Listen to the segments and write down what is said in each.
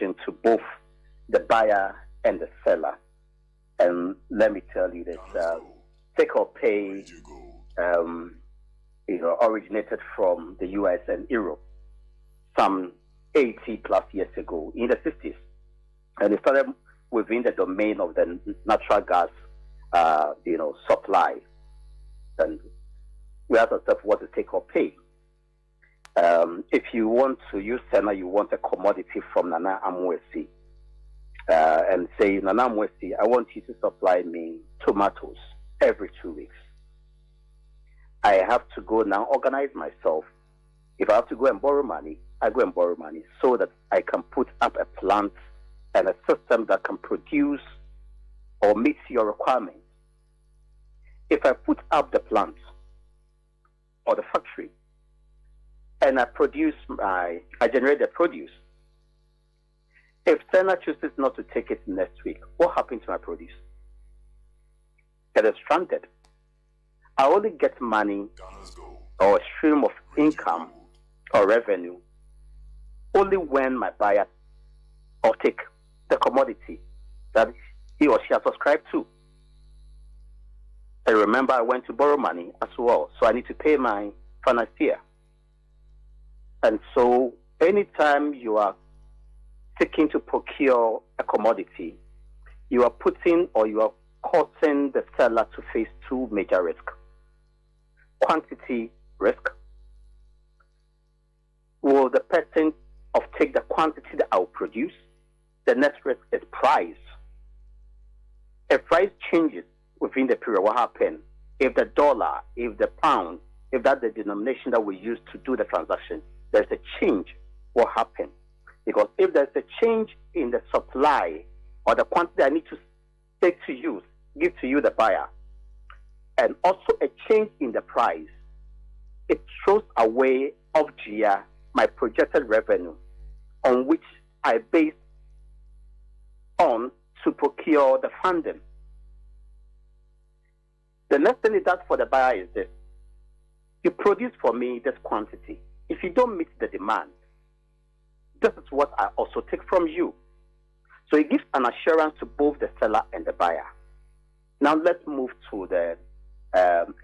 transaction to both the buyer and the seller. And let me tell you this, take or pay, originated from the US and Europe some 80 plus years ago in the 50s. And it started within the domain of the natural gas, supply. And we ask ourselves what is take or pay. If you want to use Sena, you want a commodity from Nana Amoasi, and say, Nana Amoasi, I want you to supply me tomatoes every 2 weeks. I have to go now organize myself. If I have to go and borrow money, I go and borrow money so that I can put up a plant and a system that can produce or meet your requirements. If I put up the plant or the factory and I generate the produce, if Sena chooses not to take it next week, what happens to my produce? It is stranded. I only get money or a stream of income or revenue only when my buyer or take the commodity that he or she has subscribed to. And remember, I went to borrow money as well, so I need to pay my financier. And so anytime you are seeking to procure a commodity, you are putting or you are causing the seller to face two major risks. Quantity risk. Will the person take the quantity that I will produce? The next risk is price. If price changes within the period, what happens? If the dollar, if the pound, if that's the denomination that we use to do the transaction, there's a change, what happens? Because if there's a change in the supply or the quantity I need to take to use, give to you, the buyer, and also a change in the price, it throws away off GIA my projected revenue on which I base on to procure the funding. The next thing it does for the buyer is this. You produce for me this quantity. If you don't meet the demand, this is what I also take from you. So it gives an assurance to both the seller and the buyer. Now let's move to the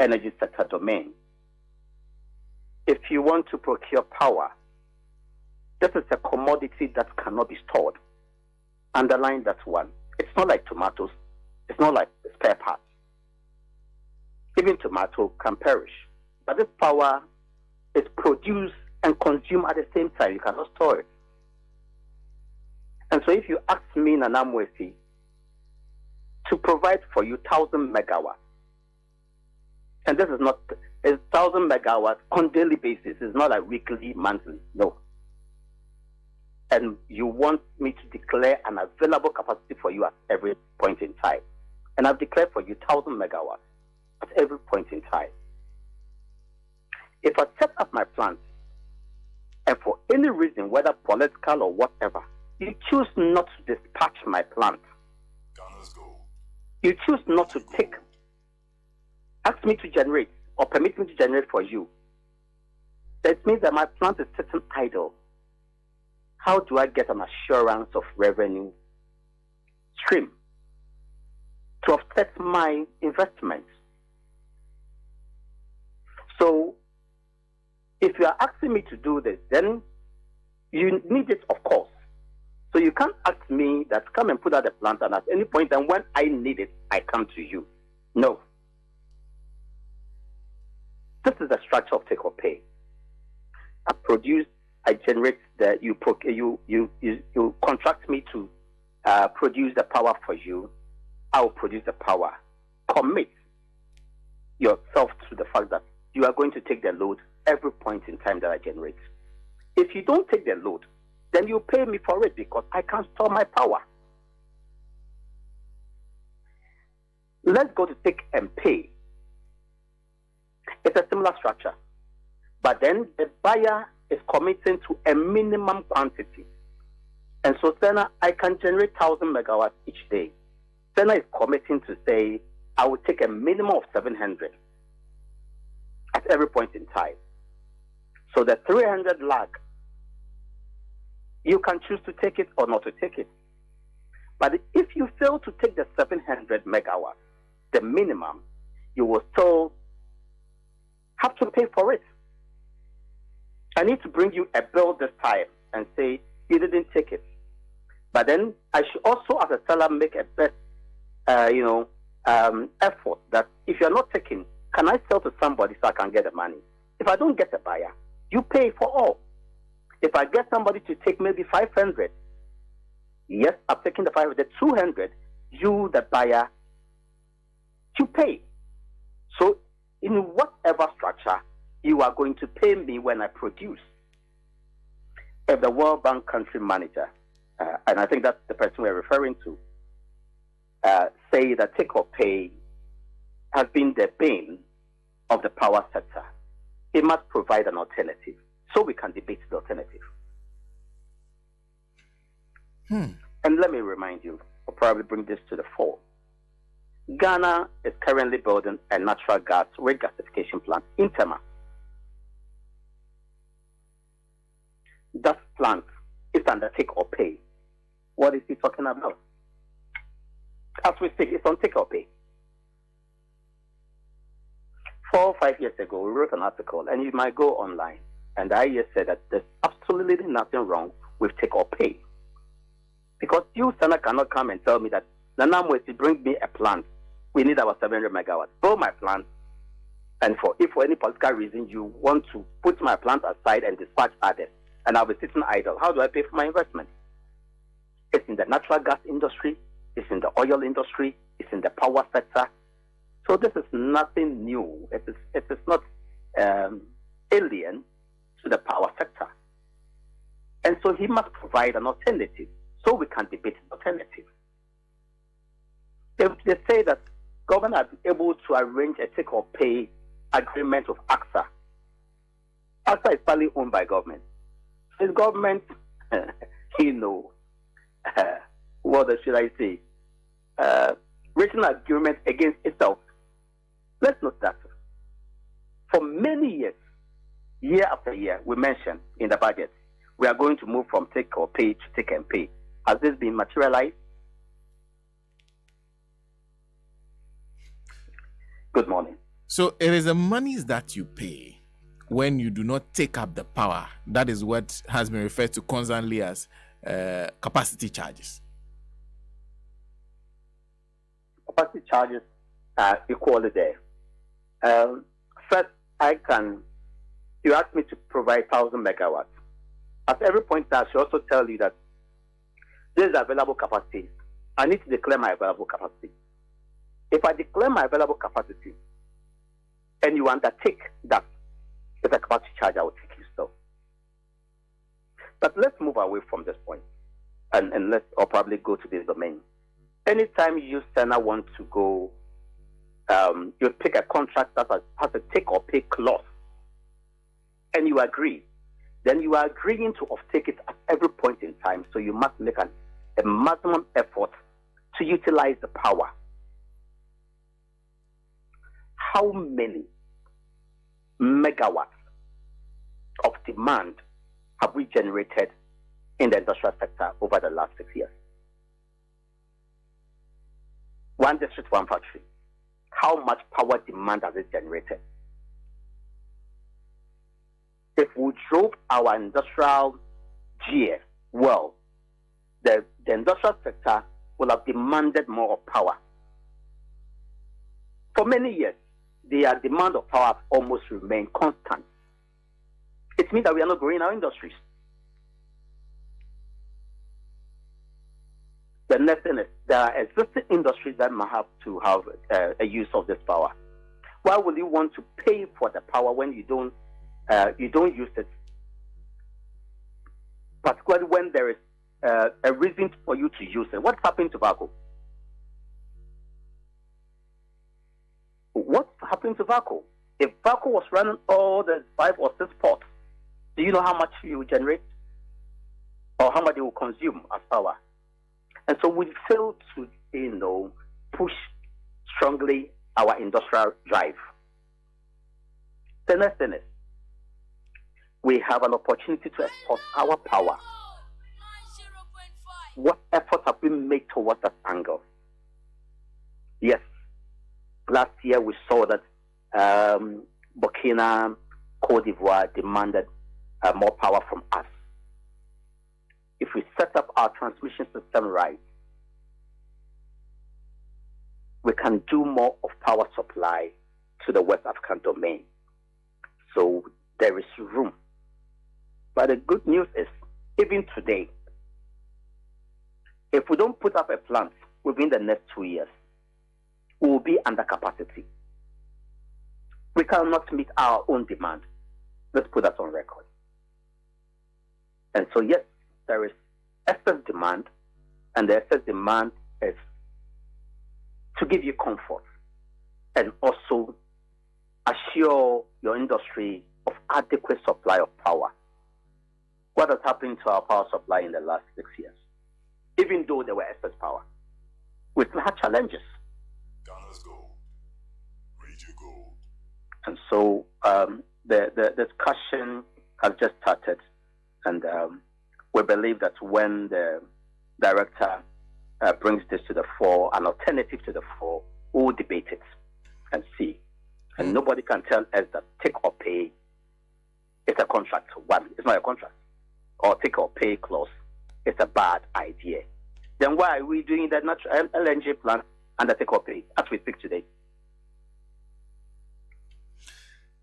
energy sector domain. If you want to procure power, this is a commodity that cannot be stored. Underline that one. It's not like tomatoes. It's not like spare parts. Even tomato can perish. But this power is produced and consumed at the same time. You cannot store it. And so if you ask me, Nana Amoasi, to provide for you 1,000 megawatts, and this is not, it's 1,000 megawatts on daily basis. It's not like weekly, monthly, no. And you want me to declare an available capacity for you at every point in time. And I've declared for you 1,000 megawatts at every point in time. If I set up my plant, and for any reason, whether political or whatever, you choose not to dispatch my plant, you choose not to ask me to generate or permit me to generate for you, that means that my plant is sitting idle. How do I get an assurance of revenue stream to offset my investments? So if you are asking me to do this, then you need it, of course. So you can't ask me that come and put out the plant, and at any point, and when I need it, I come to you. No. This is the structure of take or pay. I produce, I generate you contract me to produce the power for you. I will produce the power. Commit yourself to the fact that you are going to take the load every point in time that I generate. If you don't take the load, then you pay me for it because I can't store my power. Let's go to take and pay. It's a similar structure. But then the buyer is committing to a minimum quantity. And so Sena, I can generate 1,000 megawatts each day. Sena is committing to say, I will take a minimum of 700 at every point in time. So the 300 lag, You can choose to take it or not to take it. But if you fail to take the 700 megawatts, the minimum, you will still have to pay for it. I need to bring you a bill this time and say you didn't take it. But then I should also, as a seller, make a best, effort that if you're not taking, can I sell to somebody so I can get the money? If I don't get a buyer, you pay for all. If I get somebody to take maybe 500, yes, I'm taking the 500, 200, you, the buyer, you pay. So in whatever structure, you are going to pay me when I produce. If the World Bank country manager, and I think that's the person we're referring to, say that take or pay has been the bane of the power sector, it must provide an alternative so we can debate the alternative. And let me remind you, I'll probably bring this to the fore. Ghana is currently building a natural gas regasification plant in Tema. That plant is under take or pay. What is he talking about? As we speak, it's on take or pay. 4 or 5 years ago, we wrote an article, and you might go online, and the IES said that there's absolutely nothing wrong with take or pay. Because you, Sana, cannot come and tell me that Nana Amoasi bring me a plant. We need our 700 megawatts. Build my plant, and if for any political reason you want to put my plant aside and dispatch others, and I'll be sitting idle, how do I pay for my investment? It's in the natural gas industry, it's in the oil industry, it's in the power sector. So this is nothing new. It is not alien to the power sector. And so he must provide an alternative so we can debate the alternative. If they say that government has been able to arrange a take or pay agreement with AXA, AXA is partly owned by government. His government, what should I say, written agreement against itself. Let's note that for many years, year after year, we mentioned in the budget, we are going to move from take or pay to take and pay. Has this been materialized? Good morning. So it is the monies that you pay when you do not take up the power. That is what has been referred to constantly as capacity charges. Capacity charges are equally there. First, you asked me to provide 1,000 megawatts. At every point, I should also tell you that this is available capacity. I need to declare my available capacity. If I declare my available capacity and you undertake that, it's a capacity charge, I will take you still. But let's move away from this point and I'll probably go to this domain. Anytime you, Senna, want to go, you pick a contract that has a take or pay clause and you agree, then you are agreeing to offtake it at every point in time. So you must make a maximum effort to utilize the power. How many megawatts of demand have we generated in the industrial sector over the last 6 years? One district, one factory. How much power demand has it generated? If we drove our industrial gear well, the industrial sector will have demanded more of power. For many years, their demand of power has almost remained constant. It means that we are not growing our industries. The next thing is there are existing industries that might have to have a use of this power. Why would you want to pay for the power when you don't use it? Particularly when there is a reason for you to use it. What's happening to tobacco? What's happening to tobacco? If tobacco was running all the 5 or 6 ports, do you know how much you will generate? Or how much it will consume as power? And so we fail to, push strongly our industrial drive. The next thing is, we have an opportunity to export our power have we made towards that angle? Yes. Last year we saw that Burkina, Cote d'Ivoire demanded more power from us. If we set up our transmission system right, we can do more of power supply to the West African domain. So there is room. But the good news is, even today, if we don't put up a plant within the next 2 years, we will be under capacity. We cannot meet our own demand. Let's put that on record. And so, yes, there is excess demand, and the excess demand is to give you comfort and also assure your industry of adequate supply of power. What has happened to our power supply in the last 6 years? Even though there were excess power, we still had challenges. Ghana's gold, radio gold. And so the discussion has just started, and we believe that when the director brings this to the fore, an alternative to the fore, we'll debate it and see. And nobody can tell us that take or pay is a contract. One, it's not a contract. Or take or pay clause. It's a bad idea. Then why are we doing that natural LNG plant under take or pay as we speak today?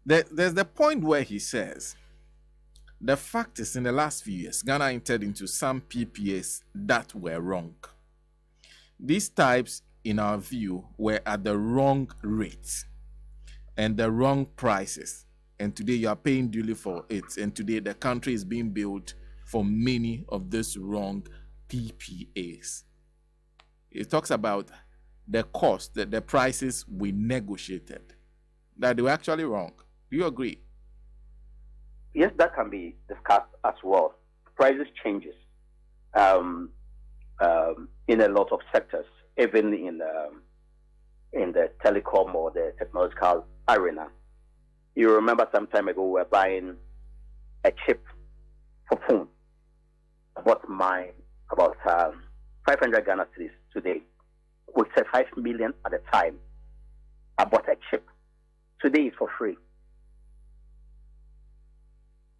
There's the point where he says, the fact is, in the last few years, Ghana entered into some PPAs that were wrong. These types, in our view, were at the wrong rates and the wrong prices. And today you are paying duly for it. And today the country is being built for many of these wrong PPAs. It talks about the cost, the prices we negotiated, that they were actually wrong. Do you agree? Yes, that can be discussed as well. Prices changes in a lot of sectors, even in the telecom or the technological arena. You remember some time ago we were buying a chip for phone. I bought mine about 500 Ghana cedis today. We said 5 million at the time. I bought a chip. Today it's for free.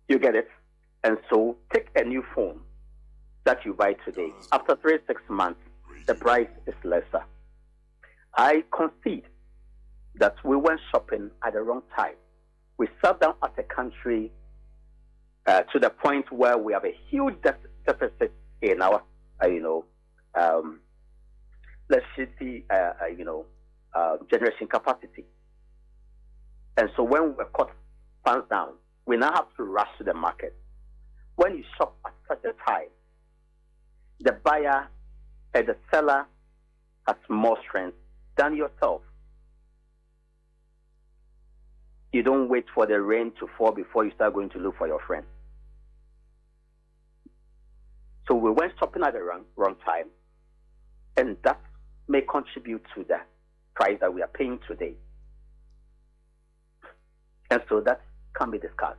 You get it? And so take a new phone that you buy today. After 3-6 months, the price is lesser. I concede that we went shopping at the wrong time. We sat down as a country to the point where we have a huge deficit in our, electricity, generation capacity. And so when we were caught funds down, we now have to rush to the market. When you shop at such a time, the buyer and the seller has more strength than yourself. You don't wait for the rain to fall before you start going to look for your friend. So we went shopping at the wrong time, and that may contribute to the price that we are paying today. And so that can be discussed.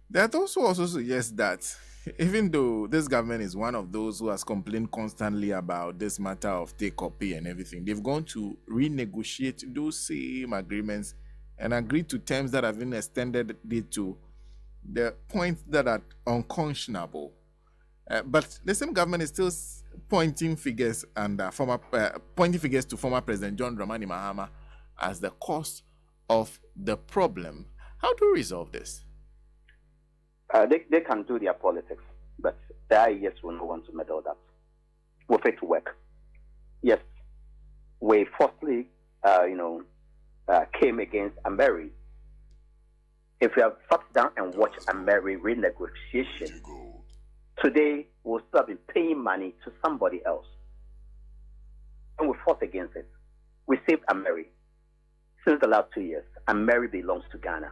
That also suggests that even though this government is one of those who has complained constantly about this matter of take or pay and everything, they've gone to renegotiate those same agreements and agree to terms that have been extended to the points that are unconscionable. But the same government is still pointing figures and pointing figures to former President John Dramani Mahama as the cause of the problem. How do we resolve this? They can do their politics, but the IES will not want to meddle that. We'll fit to work. Yes, we forcefully, came against Ameri. If we have sat down and watched Ameri renegotiation, today we'll still have been paying money to somebody else. And we fought against it. We saved Ameri. Since the last 2 years, Ameri belongs to Ghana.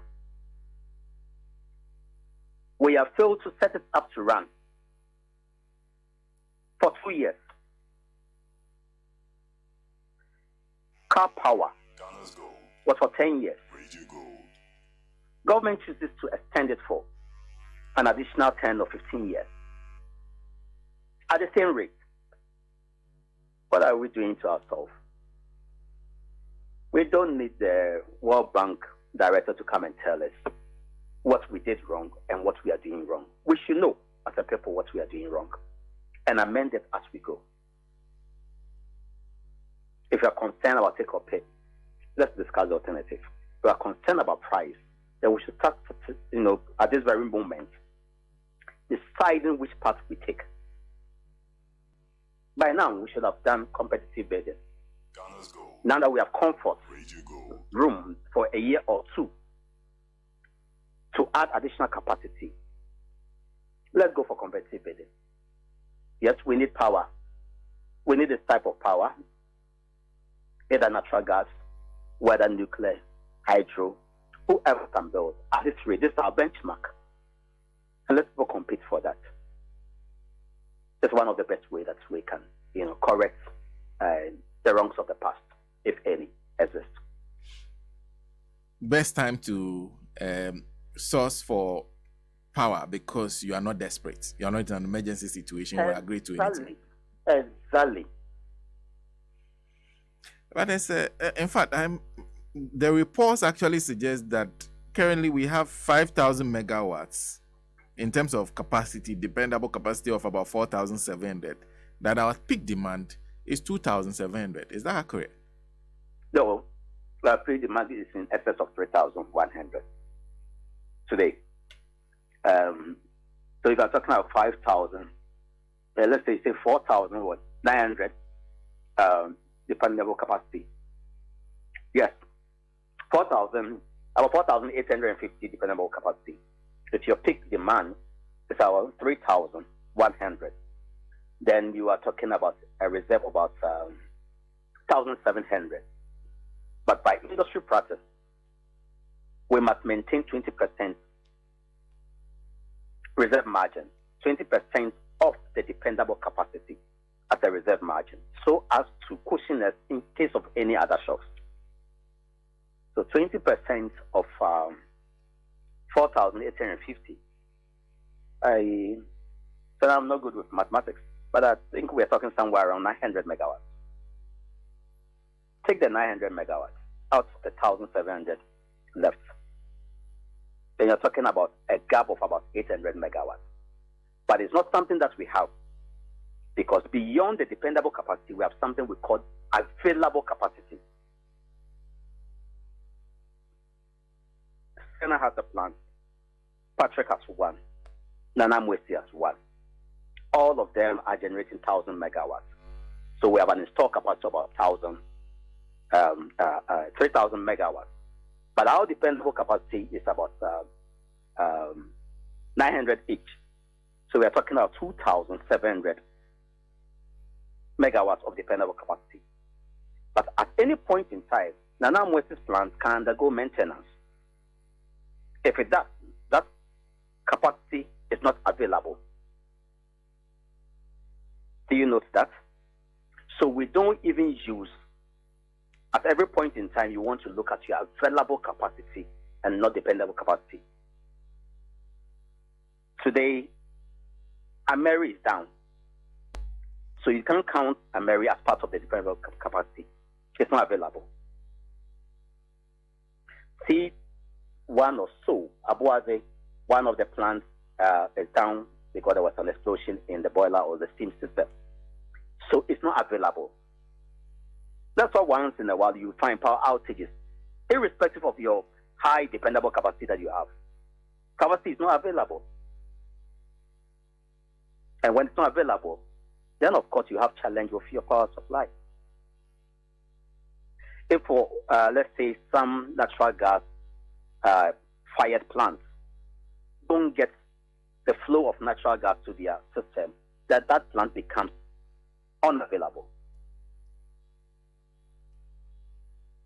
We have failed to set it up to run for 2 years. Car power was for 10 years. Government chooses to extend it for an additional 10 or 15 years at the same rate. What are we doing to ourselves? We don't need the World Bank director to come and tell us what we did wrong and what we are doing wrong. We should know as a people what we are doing wrong and amend it as we go. If you are concerned about take or pay, let's discuss the alternative. If you are concerned about price, then we should start, at this very moment, deciding which path we take. By now, we should have done competitive bidding. Now that we have comfort, room for a year or two to add additional capacity, let's go for competitive bidding. Yes, we need power. We need this type of power, either natural gas, whether nuclear, hydro, whoever can build. At this rate, this is our benchmark. And let's go compete for that. It's one of the best ways that we can, correct the wrongs of the past, if any exist. Best time to source for power because you are not desperate. You are not in an emergency situation. You agree to anything. Exactly. But in fact, the reports actually suggest that currently we have 5,000 megawatts in terms of capacity, dependable capacity of about 4,700. That our peak demand is 2,700. Is that accurate? No, our peak demand is in excess of 3,100 today. So if I'm talking about 5,000, let's say 4,900 dependable capacity. Yes, about 4,850 dependable capacity. If your peak demand is our 3,100, then you are talking about a reserve of about 1,700. But by industry practice, we must maintain 20% reserve margin, 20% of the dependable capacity as a reserve margin, so as to cushion us in case of any other shocks. So 20% of 4,850. So I'm not good with mathematics, but I think we're talking somewhere around 900 megawatts. Take the 900 megawatts out of the 1,700 left. Then you're talking about a gap of about 800 megawatts. But it's not something that we have, because beyond the dependable capacity, we have something we call available capacity. Senna has a plan. Patrick has one. Nana Amoasi has one. All of them are generating 1,000 megawatts. So we have an installed capacity of about 3,000 megawatts. But our dependable capacity is about 900 each. So we are talking about 2,700 megawatts of dependable capacity. But at any point in time, Nana Amoasi's plants can undergo maintenance. If it does, that capacity is not available. Do you note that? So we don't even use, at every point in time, you want to look at your available capacity and not dependable capacity. Today, Ameri is down. So you can't count Ameri as part of the dependable capacity. It's not available. See, one or so, Amoasi, one of the plants is down because there was an explosion in the boiler or the steam system. So it's not available. That's why once in a while you find power outages, irrespective of your high dependable capacity that you have. Capacity is not available. And when it's not available, then of course you have challenge with your power supply. If for, let's say, some natural gas fired plants don't get the flow of natural gas to their system, that plant becomes unavailable.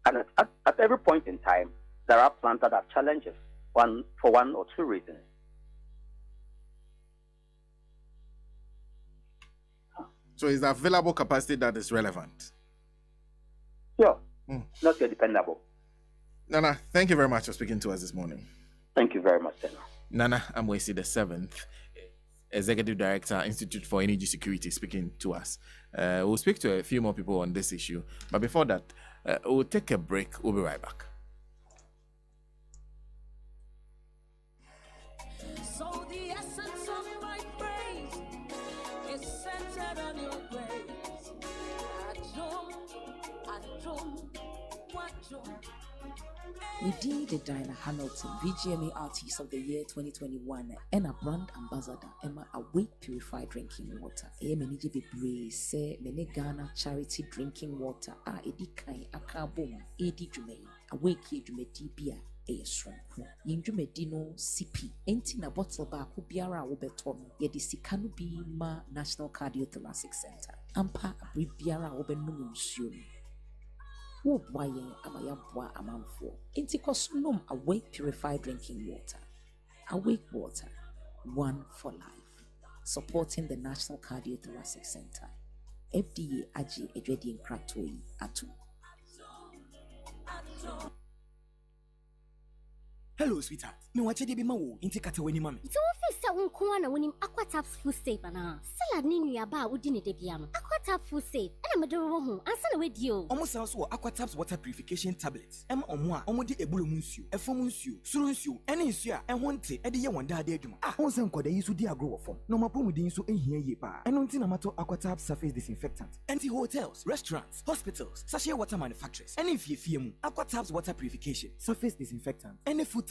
And at every point in time, there are plants that have challenges for one or two reasons. So it's the available capacity that is relevant. Sure. Not your dependable. Nana, thank you very much for speaking to us this morning. Thank you very much, Senna. Nana Amoasi VII, Executive Director, Institute for Energy Security, speaking to us. We'll speak to a few more people on this issue. But before that, we'll take a break. We'll be right back. So the essence of my praise is centered on your grace. We did the Dinah Hamilton VGMA Artist of the Year 2021 and a brand ambassador Emma Awake Purified Drinking Water. Emeniji Bebre say Mene Ghana Charity Drinking Water edi kai akabom edi jume Awake jumedi bia esronko yindwumedi no CP enti na bottle ba ko biara wo beto no ye de sika no bi ma National Cardiothoracic Center ampa abri biara wo benum nsuo wo boye amayabwa amanfo enti kosunom Awake Purified Drinking Water. Awake Water, one for life, supporting the National Cardiothoracic Center. FDA Aji Edwedi Nkratoi Atu. Hello, sweetheart. Me wache de bi ma wo inti kata weni mami. Iti wo fi se unko na wonim Aquataps food safe ana. Salad ni nua ba wodi ne de bia no. Aquataps food safe. Ana me de wo ho. Ansa na wedi o. Omo san so Aquataps water purification tablets. Em omo a omo de ebulu mu nsuo, efom nsuo, suru nsuo, ene nsuo a ehon te e de ye wonda ade adwuma. On san koda yi so di agro wo fom. No mapomu din so ehia ye pa. Eno nti na mato Aquataps surface disinfectant. Anti hotels, restaurants, hospitals, sachet water manufacturers. Ene fiefie mu Aquataps water purification, surface disinfectant. Ene food